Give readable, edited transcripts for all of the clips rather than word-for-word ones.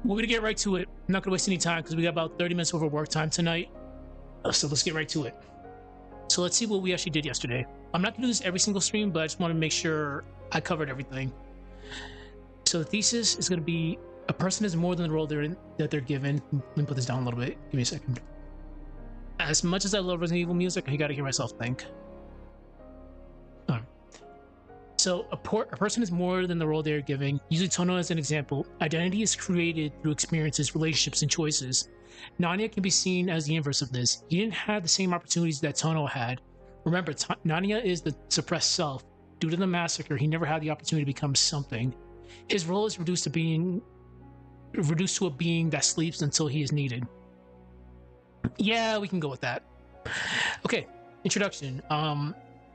we're gonna get right to it. I'm not gonna waste any time because we got about 30 minutes over work time tonight. So let's get right to it. So let's see what we actually did yesterday. I'm not gonna do this every single stream, but I just want to make sure I covered everything. So the thesis is gonna be a person is more than the role that they're given. Let me put this down a little bit. Give me a second. As much as I love Resident Evil music, I gotta hear myself think. So a person is more than the role they're giving. Using Tohno as an example, identity is created through experiences, relationships, and choices. Nanaya can be seen as the inverse of this. He didn't have the same opportunities that Tohno had. Remember, Nanaya is the suppressed self. Due to the massacre, he never had the opportunity to become something. His role is reduced to a being that sleeps until he is needed. Yeah, we can go with that. Okay, introduction.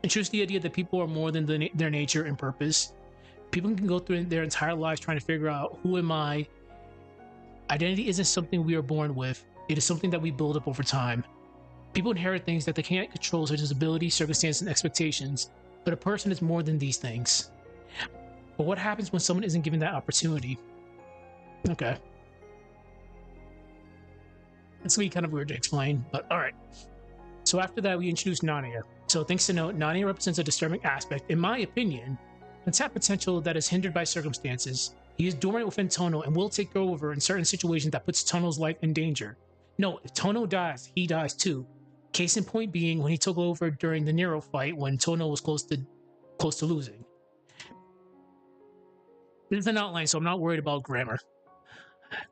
Introduce the idea that people are more than their nature and purpose. People can go through their entire lives trying to figure out, who am I? Identity isn't something we are born with. It is something that we build up over time. People inherit things that they can't control, such as abilities, circumstances, and expectations. But a person is more than these things. But what happens when someone isn't given that opportunity? Okay. That's gonna be kind of weird to explain, but alright. So after that, we introduced Nanaya. So things to note, Nanaya represents a disturbing aspect, in my opinion, untapped potential that is hindered by circumstances. He is dormant within Tohno and will take over in certain situations that puts Tohno's life in danger. No, if Tohno dies, he dies too. Case in point being when he took over during the Nero fight when Tohno was close to losing. This is an outline, so I'm not worried about grammar.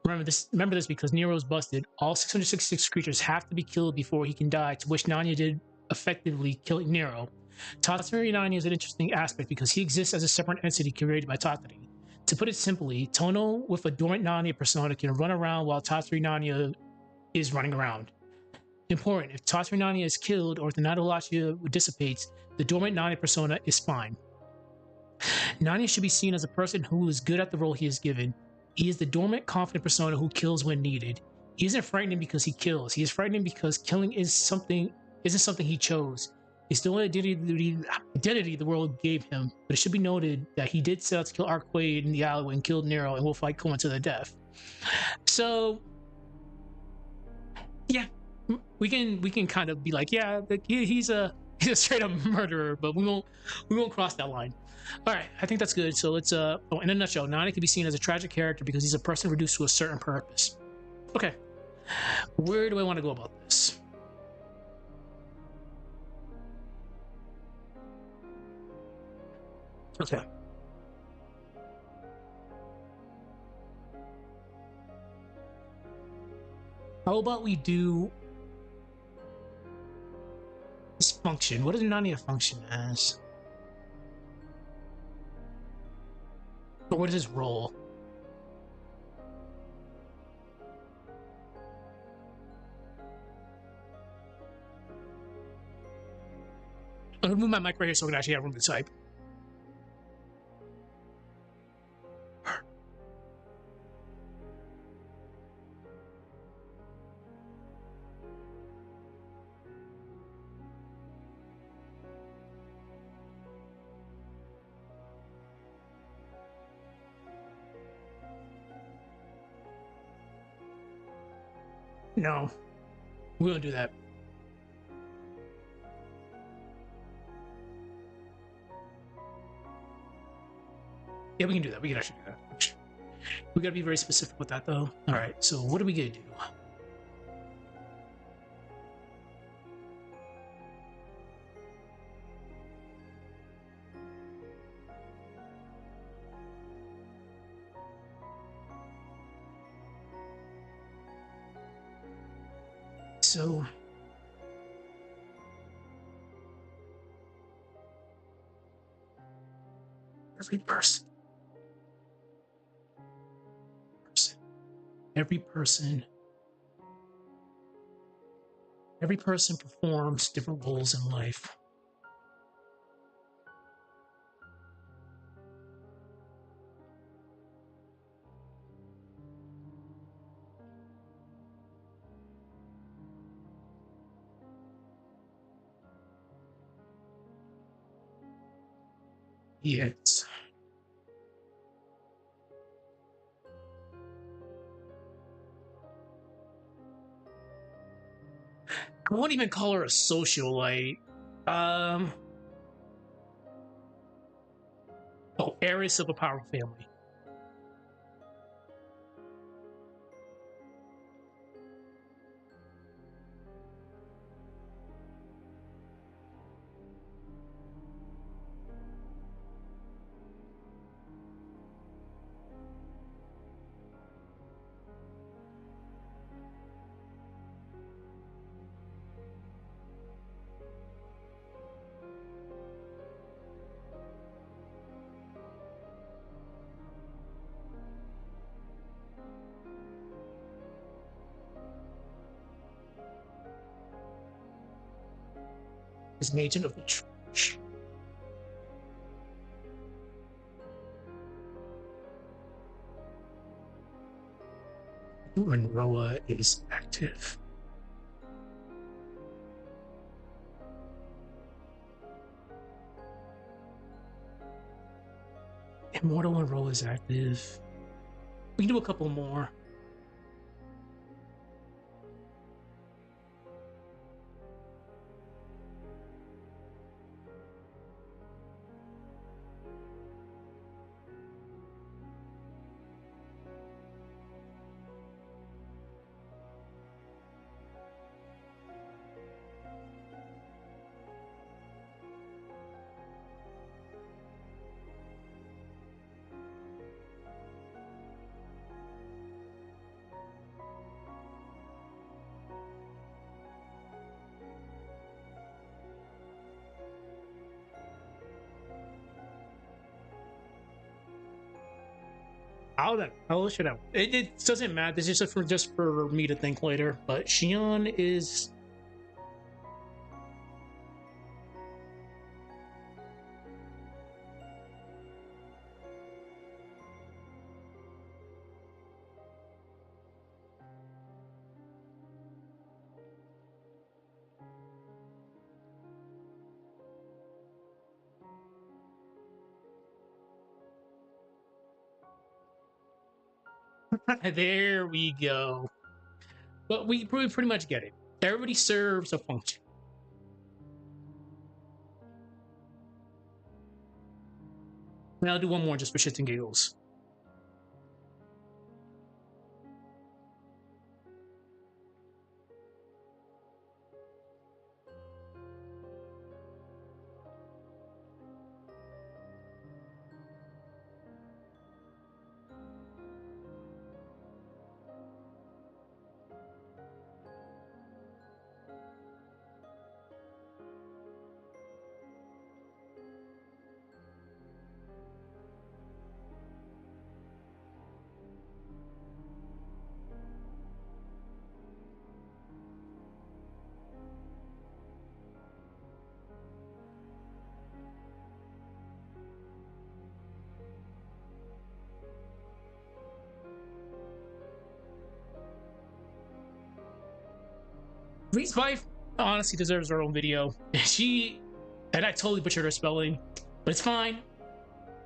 Remember this because Nero is busted. All 666 creatures have to be killed before he can die, to which Nanaya did effectively killing Nero. Tatsuri Nanaya is an interesting aspect because he exists as a separate entity created by Tatsuri. To put it simply, Tohno with a dormant Nanaya persona can run around while Tatsuri Nanaya is running around. Important, if Tatsuri Nanaya is killed or if the Natalacia dissipates, the dormant Nanaya persona is fine. Nanaya should be seen as a person who is good at the role he is given. He is the dormant, confident persona who kills when needed. He isn't frightening because he kills. He is frightening because killing isn't something he chose. It's the only identity the world gave him. But it should be noted that he did set out to kill Arquade in the alleyway and killed Nero and will fight Koen to the death. So, yeah, we can kind of be like, yeah, he's a straight up murderer, but we won't cross that line. All right, I think that's good. So let's in a nutshell, Nani can be seen as a tragic character because he's a person reduced to a certain purpose. Okay, where do I want to go about this? Okay. How about we do this function? What does Nani function as? Or what is his role? I'm gonna move my mic right here so I can actually have room to type. No, we don't do that. Yeah, we can do that. We can actually do that. We gotta be very specific with that, though. All right. So what are we gonna do? So every person performs different roles in life. Yes. I won't even call her a socialite. Um, oh, heiress of a powerful family. Is an agent of the church. When Roa is active. Immortal when Roa is active. We can do a couple more. How should I? It doesn't matter. This is just for me to think later. But Shion is. There we go. But we pretty much get it. Everybody serves a function. And I'll do one more just for shits and giggles. Reed's wife honestly deserves her own video. And I totally butchered her spelling, but it's fine.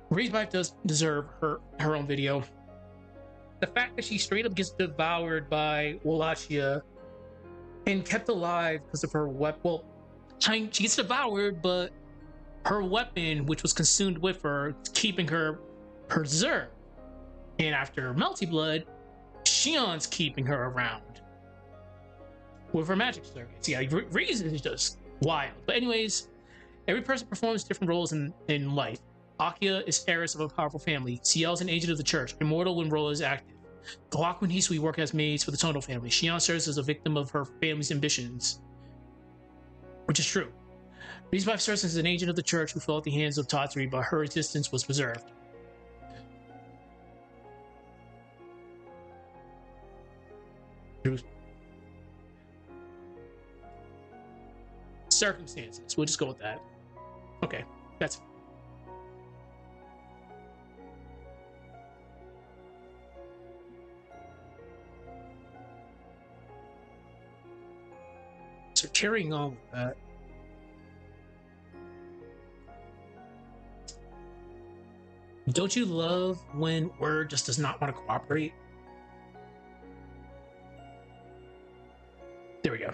Reed's wife does deserve her own video. The fact that she straight up gets devoured by Wallachia and kept alive because of her weapon. Well, she gets devoured, but her weapon, which was consumed with her, is keeping her preserved. And after Melty Blood, Shion's keeping her around with her magic circuits. Yeah, reason is just wild. But anyways, every person performs different roles in life. Akia is heiress of a powerful family. Ciel is an agent of the church, immortal when Rola is active. Gawaku and Hisui work as maids for the Tohno family. Shion serves as a victim of her family's ambitions, which is true. Reed's wife serves as an agent of the church who fell at the hands of Tatsuri, but her existence was preserved. Circumstances. We'll just go with that. Okay, that's. So carrying on with that. Don't you love when Word just does not want to cooperate? There we go.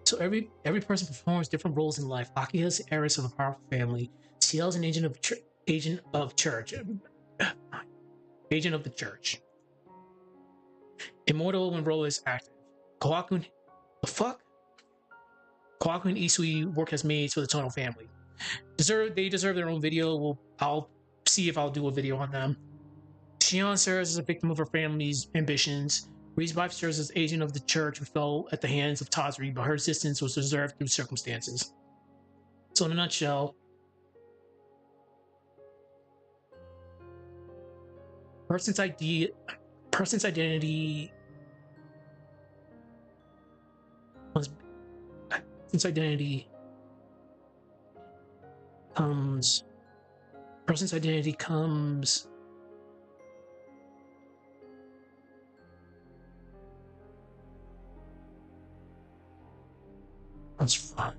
So every person performs different roles in life. Aki is the heiress of a powerful family. Ciel is an agent of church, agent of the church. Immortal when role is active. Kawaku, the fuck? Kawaku and Isui work as maids for the Tohno family. They deserve their own video. I'll see if I'll do a video on them. Shion serves as a victim of her family's ambitions. Ri's wife serves as agent of the church who fell at the hands of Tazri, but her existence was deserved through circumstances. So in a nutshell, person's idea, person's identity was person's identity comes person's identity comes that's fun.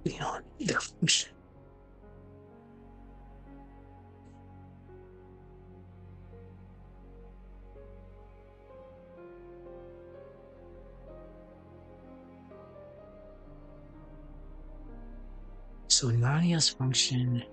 Beyond their function. So Nania's function.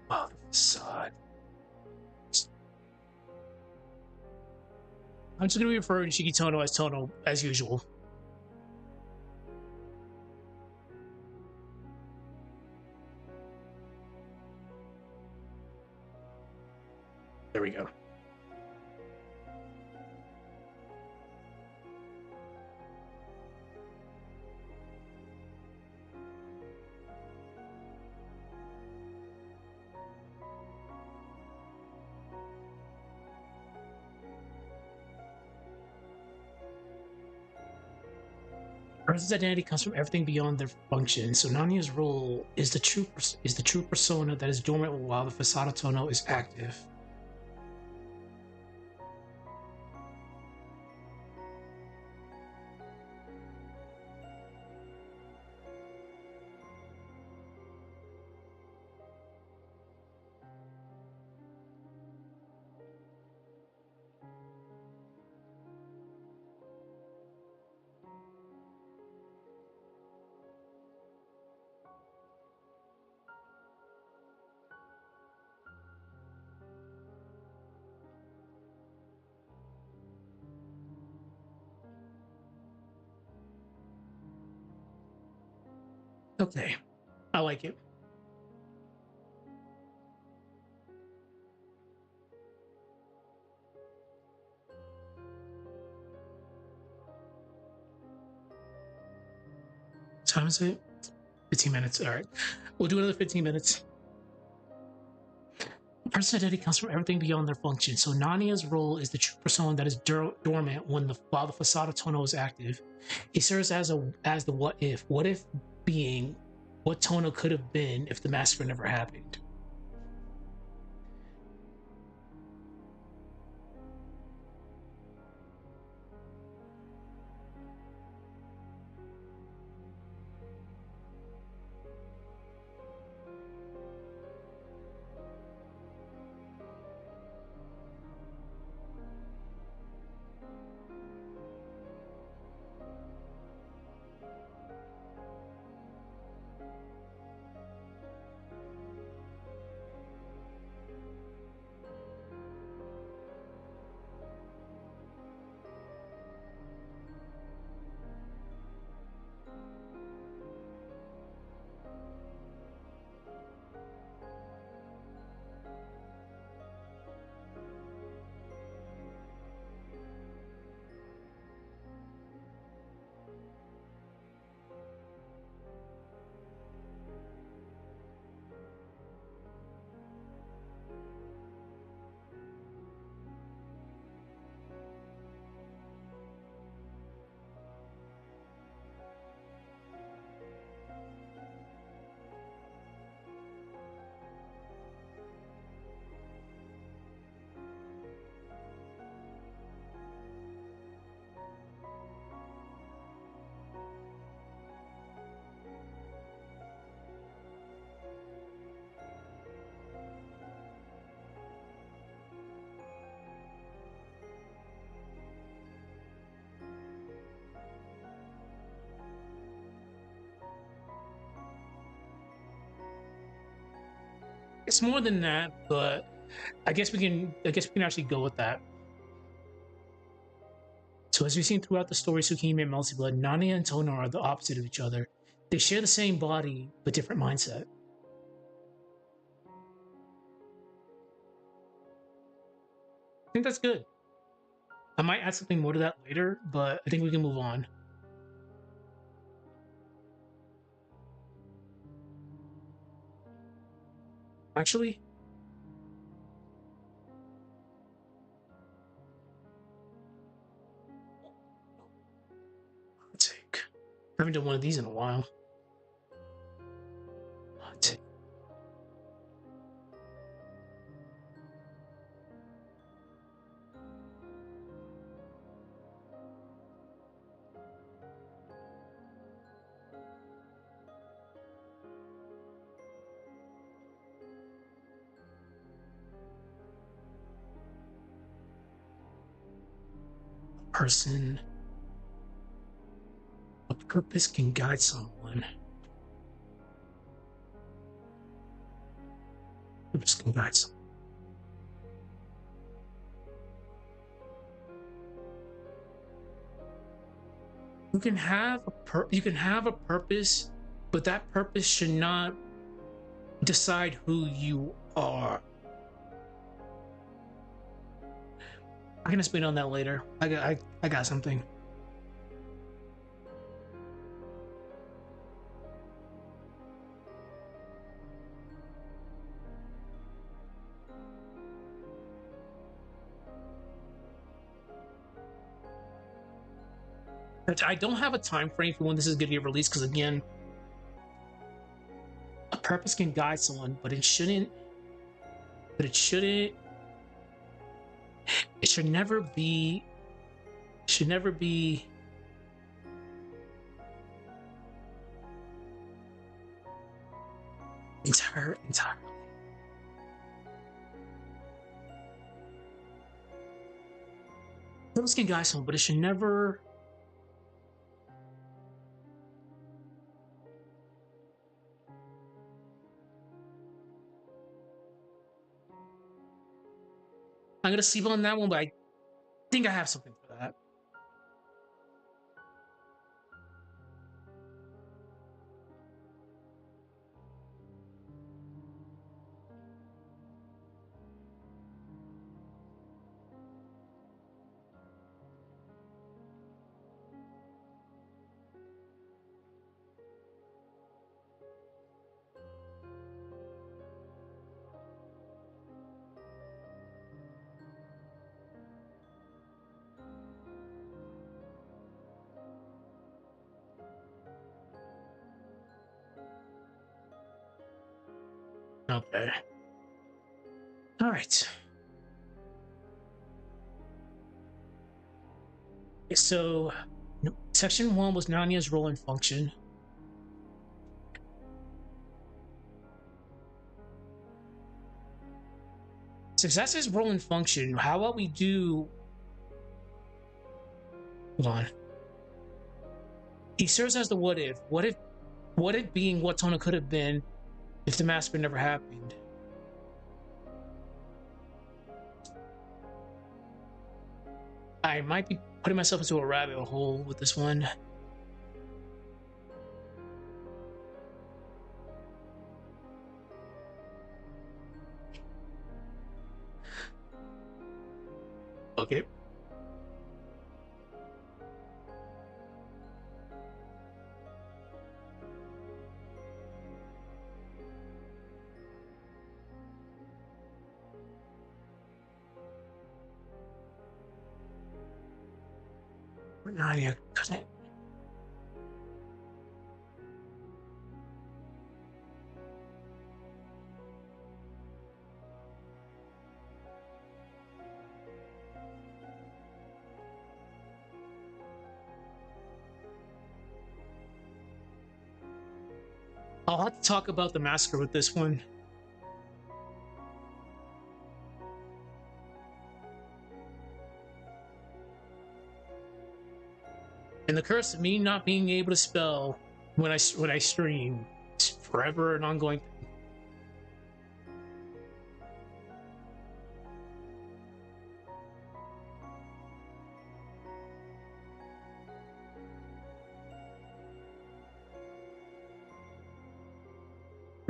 Wow, the facade. I'm just going to be referring to Shiki Tohno as Tohno as usual. There we go. Person's identity comes from everything beyond their function. So Nania's role is the true persona that is dormant while the facade of Tohno is active. Okay, I like it. What time is it? 15 minutes. All right, we'll do another 15 minutes. Person's identity comes from everything beyond their function. So Nania's role is the true persona that is dormant while the facade of Tohno is active. It serves as the what if. What if being what Tohno could have been if the massacre never happened. It's more than that, but I guess we can actually go with that. So as we've seen throughout the story, Tsukihime and Melty Blood, Nanaya and Tohno are the opposite of each other. They share the same body, but different mindset. I think that's good. I might add something more to that later, but I think we can move on. Actually, I'll take. I haven't done one of these in a while. I'll take. Person. A purpose can guide someone. Purpose can guide someone. You can have a purpose, but that purpose should not decide who you are. I can explain on that later. I got something. I don't have a time frame for when this is going to get released because again, a purpose can guide someone, but it shouldn't. But it shouldn't. It should never be. Should never be. Entirely. Purpose can guide someone, but it should never. I'm gonna sleep on that one, but I think I have something for that. Okay. All right. So, section 1 was Nanya's role and function. Success's role and function. How about we do? Hold on. He serves as the what if. What if being what Tohno could have been if the massacre never happened? I might be putting myself into a rabbit hole with this one. Okay. Nanya couldn't. I'll have to talk about the massacre with this one. And the curse of me not being able to spell when I stream is forever an ongoing thing.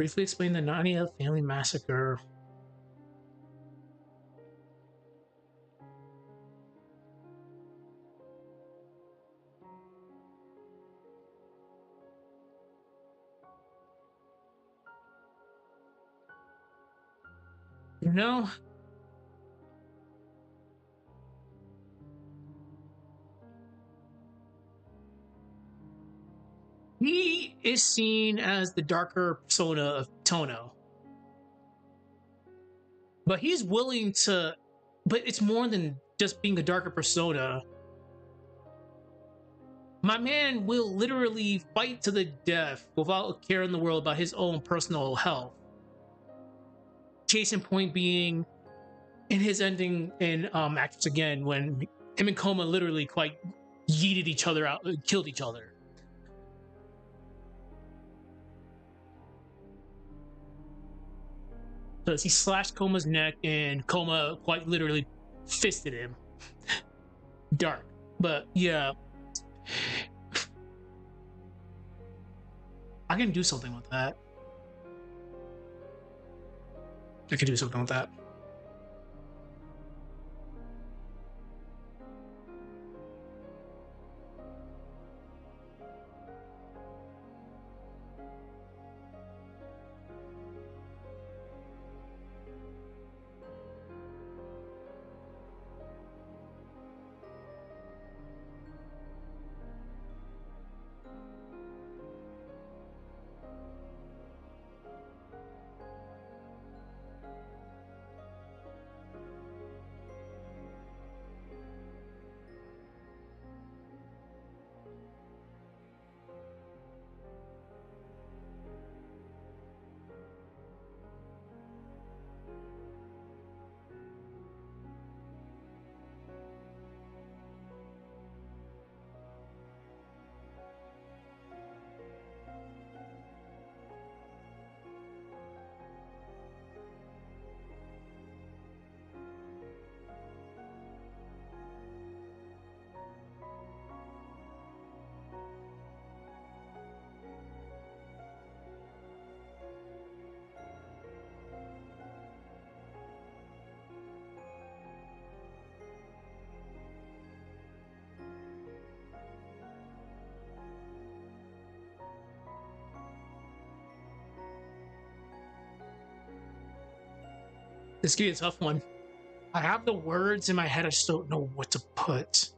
Briefly explain the Nanaya family massacre. You know, he is seen as the darker persona of Tohno, but he's willing to. But it's more than just being a darker persona. My man will literally fight to the death without a care in the world about his own personal health. Case in point being in his ending in Actress Again, when him and Coma literally quite yeeted each other out, killed each other. Because he slashed Coma's neck and Coma quite literally fisted him. Dark. But yeah. I can do something with that. I can do something with that. This could be a tough one. I have the words in my head, I just don't know what to put.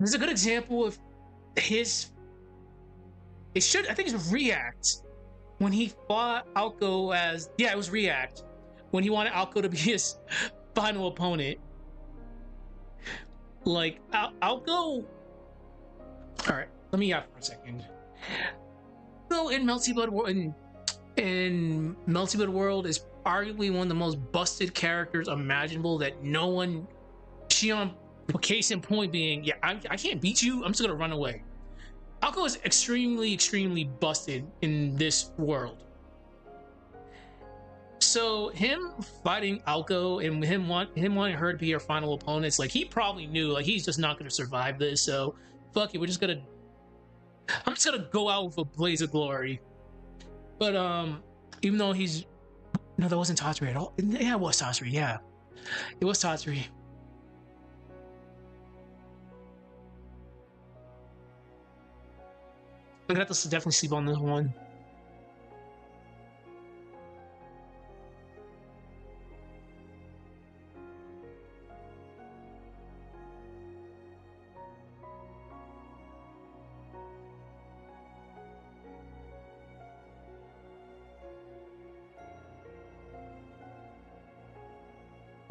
This is a good example of his. It should. I think it's React when he fought Alco as. Yeah, it was React when he wanted Alco to be his final opponent. Like Alco. All right, let me out for a second. Alco in Melty Blood in Melty Blood World is arguably one of the most busted characters imaginable that no one. Shion, case in point being, yeah, I can't beat you. I'm just gonna run away. Alco is extremely, extremely busted in this world. So him fighting Alco and him wanting her to be her final opponent, like he probably knew, like he's just not gonna survive this. So fuck it, I'm just gonna go out with a blaze of glory. But even though no, that wasn't Tatsuri at all. Yeah, it was Tatsuri. Yeah, it was Tatsuri. I'm gonna have to definitely sleep on this one.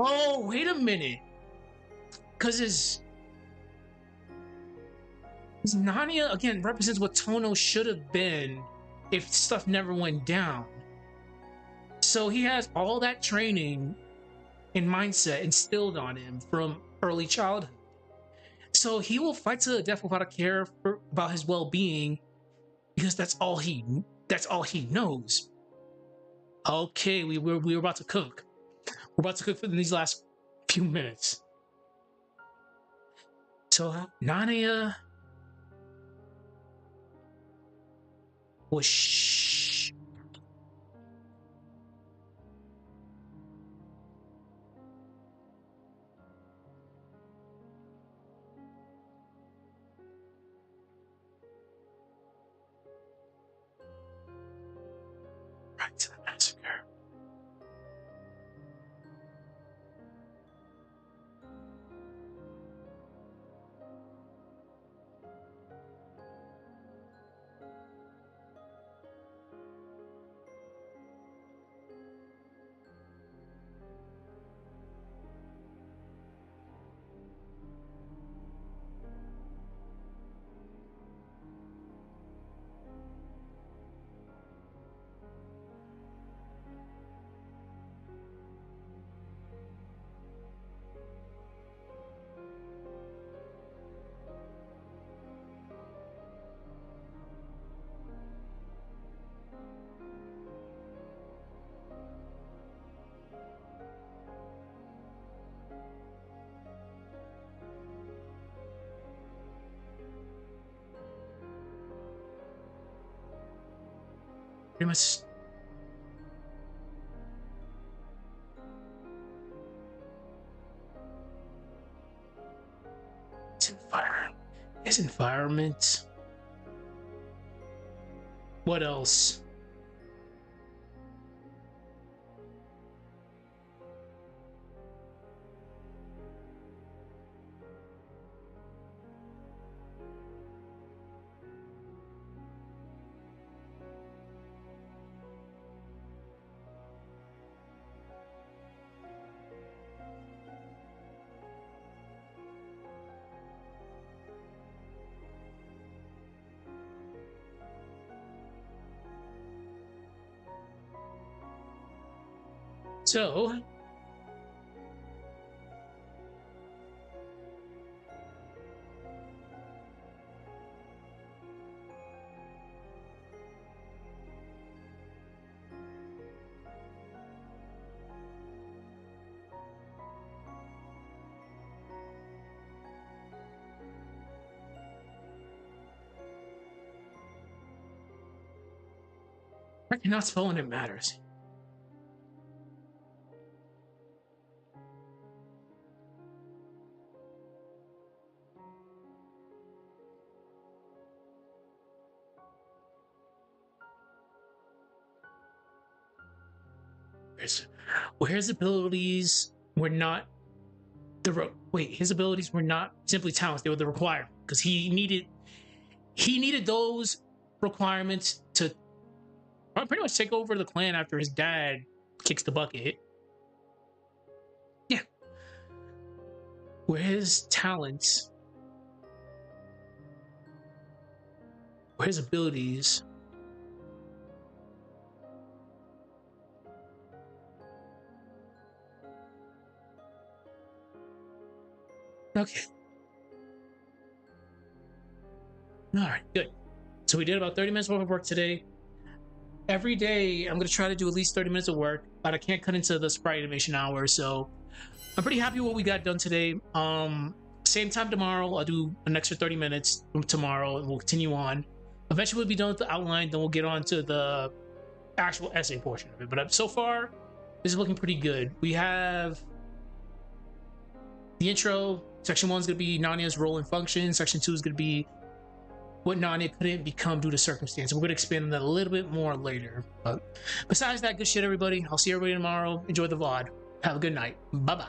Oh, wait a minute. Because his Nanya, again, represents what Tohno should have been if stuff never went down. So he has all that training and mindset instilled on him from early childhood. So he will fight to the death without a care about his well-being because that's all he knows. Okay, we were about to cook. We're about to cook for these last few minutes. So Nanaya was right to the massacre. Pretty much. His environment. What else? So, I cannot spell when it matters. His abilities were not his abilities were not simply talents, they were the requirement. Because he needed those requirements to pretty much take over the clan after his dad kicks the bucket. Yeah. Where his talents, where his abilities. Okay. All right, good. So we did about 30 minutes worth of work today. Every day, I'm going to try to do at least 30 minutes of work, but I can't cut into the sprite animation hour, so I'm pretty happy with what we got done today. Same time tomorrow, I'll do an extra 30 minutes tomorrow, and we'll continue on. Eventually, we'll be done with the outline, then we'll get on to the actual essay portion of it. But so far, this is looking pretty good. We have the intro. Section 1 is going to be Nanya's role and function. Section 2 is going to be what Nanya couldn't become due to circumstance. We're going to expand on that a little bit more later. But besides that, good shit, everybody. I'll see everybody tomorrow. Enjoy the VOD. Have a good night. Bye bye.